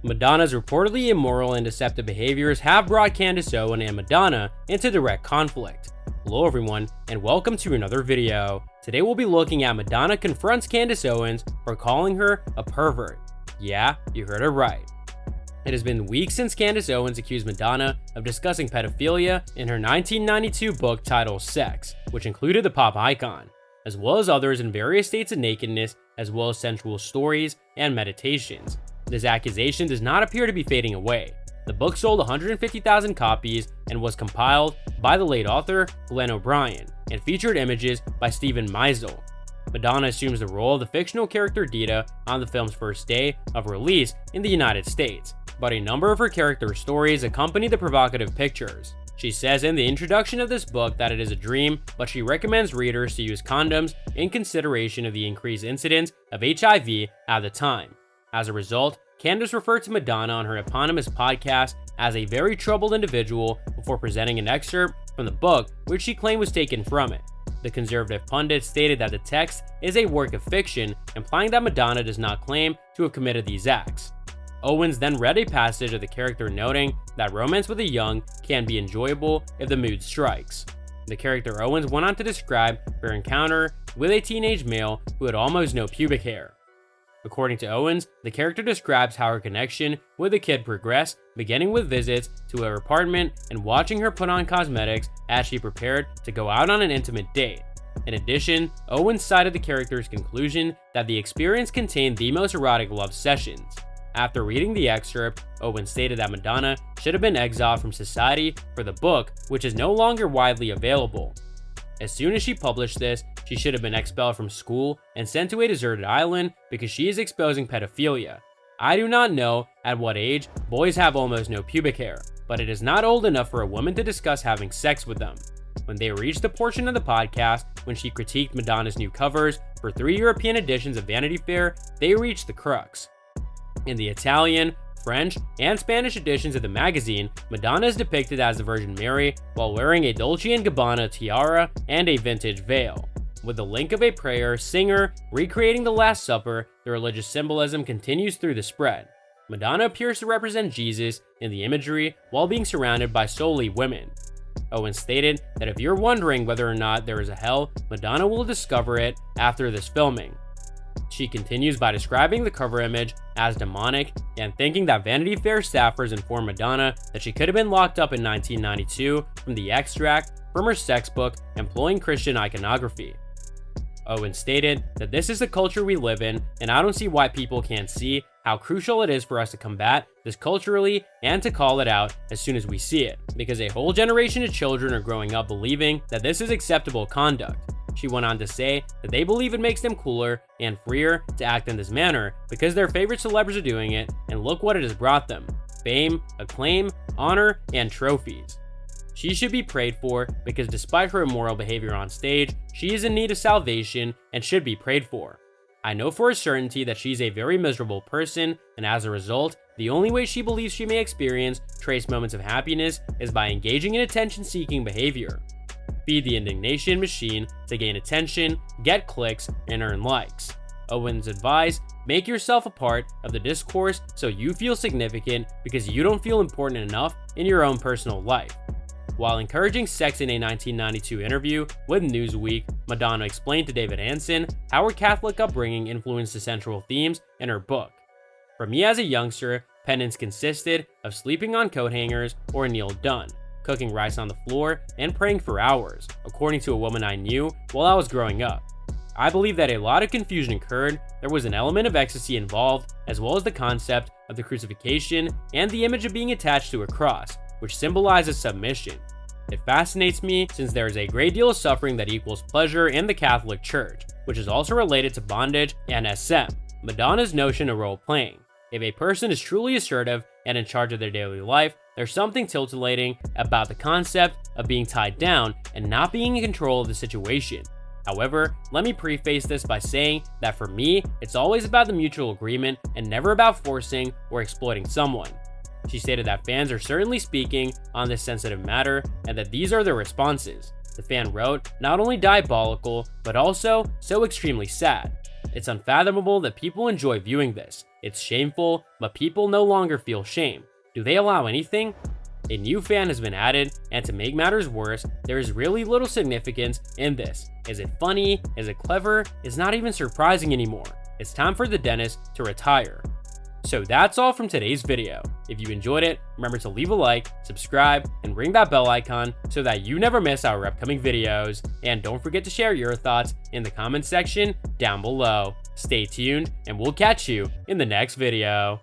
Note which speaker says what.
Speaker 1: Madonna's reportedly immoral and deceptive behaviors have brought Candace Owens and Madonna into direct conflict. Hello everyone, and welcome to another video. Today we'll be looking at Madonna confronts Candace Owens for calling her a pervert. Yeah, you heard it right. It has been weeks since Candace Owens accused Madonna of discussing pedophilia in her 1992 book titled Sex, which included the pop icon, as well as others in various states of nakedness, as well as sensual stories and meditations. This accusation does not appear to be fading away. The book sold 150,000 copies and was compiled by the late author Glenn O'Brien and featured images by Stephen Meisel. Madonna assumes the role of the fictional character Dita on the film's first day of release in the United States, but a number of her character stories accompany the provocative pictures. She says in the introduction of this book that it is a dream, but she recommends readers to use condoms in consideration of the increased incidence of HIV at the time. As a result, Candace referred to Madonna on her eponymous podcast as a very troubled individual before presenting an excerpt from the book which she claimed was taken from it. The conservative pundit stated that the text is a work of fiction, implying that Madonna does not claim to have committed these acts. Owens then read a passage of the character noting that romance with a young can be enjoyable if the mood strikes. The character Owens went on to describe her encounter with a teenage male who had almost no pubic hair. According to Owens, the character describes how her connection with the kid progressed, beginning with visits to her apartment and watching her put on cosmetics as she prepared to go out on an intimate date. In addition, Owens cited the character's conclusion that the experience contained the most erotic love sessions. After reading the excerpt, Owens stated that Madonna should have been exiled from society for the book, which is no longer widely available. As soon as she published this, she should have been expelled from school and sent to a deserted island because she is exposing pedophilia. I do not know at what age boys have almost no pubic hair, but it is not old enough for a woman to discuss having sex with them. When they reached the portion of the podcast when she critiqued Madonna's new covers for 3 European editions of Vanity Fair, they reached the crux. In the Italian, French, and Spanish editions of the magazine, Madonna is depicted as the Virgin Mary while wearing a Dolce & Gabbana tiara and a vintage veil. With the link of a prayer singer recreating the Last Supper, the religious symbolism continues through the spread. Madonna appears to represent Jesus in the imagery while being surrounded by solely women. Owens stated that if you're wondering whether or not there is a hell, Madonna will discover it after this filming. She continues by describing the cover image as demonic and thinking that Vanity Fair staffers informed Madonna that she could have been locked up in 1992 from the extract from her sex book employing Christian iconography. Owens stated that this is the culture we live in, and I don't see why people can't see how crucial it is for us to combat this culturally and to call it out as soon as we see it, because a whole generation of children are growing up believing that this is acceptable conduct. She went on to say that they believe it makes them cooler and freer to act in this manner because their favorite celebs are doing it, and look what it has brought them: fame, acclaim, honor, and trophies. She should be prayed for because despite her immoral behavior on stage, she is in need of salvation and should be prayed for. I know for a certainty that she's a very miserable person, and as a result, the only way she believes she may experience trace moments of happiness is by engaging in attention-seeking behavior. Feed the indignation machine to gain attention, get clicks, and earn likes. Owens advised, make yourself a part of the discourse so you feel significant because you don't feel important enough in your own personal life. While encouraging sex in a 1992 interview with Newsweek, Madonna explained to David Hansen how her Catholic upbringing influenced the central themes in her book. For me as a youngster, penance consisted of sleeping on coat hangers or kneeled done, cooking rice on the floor, and praying for hours, according to a woman I knew while I was growing up. I believe that a lot of confusion occurred. There was an element of ecstasy involved, as well as the concept of the crucifixion and the image of being attached to a cross, which symbolizes submission. It fascinates me since there is a great deal of suffering that equals pleasure in the Catholic Church, which is also related to bondage and SM, Madonna's notion of role-playing. If a person is truly assertive and in charge of their daily life, there's something titillating about the concept of being tied down and not being in control of the situation. However, let me preface this by saying that for me, it's always about the mutual agreement and never about forcing or exploiting someone. She stated that fans are certainly speaking on this sensitive matter and that these are their responses. The fan wrote, not only diabolical, but also so extremely sad. It's unfathomable that people enjoy viewing this. It's shameful, but people no longer feel shame. Do they allow anything? A new fan has been added, and to make matters worse, there is really little significance in this. Is it funny? Is it clever? It's not even surprising anymore. It's time for the dentist to retire. So that's all from today's video. If you enjoyed it, remember to leave a like, subscribe, and ring that bell icon so that you never miss our upcoming videos. And don't forget to share your thoughts in the comment section down below. Stay tuned, and we'll catch you in the next video.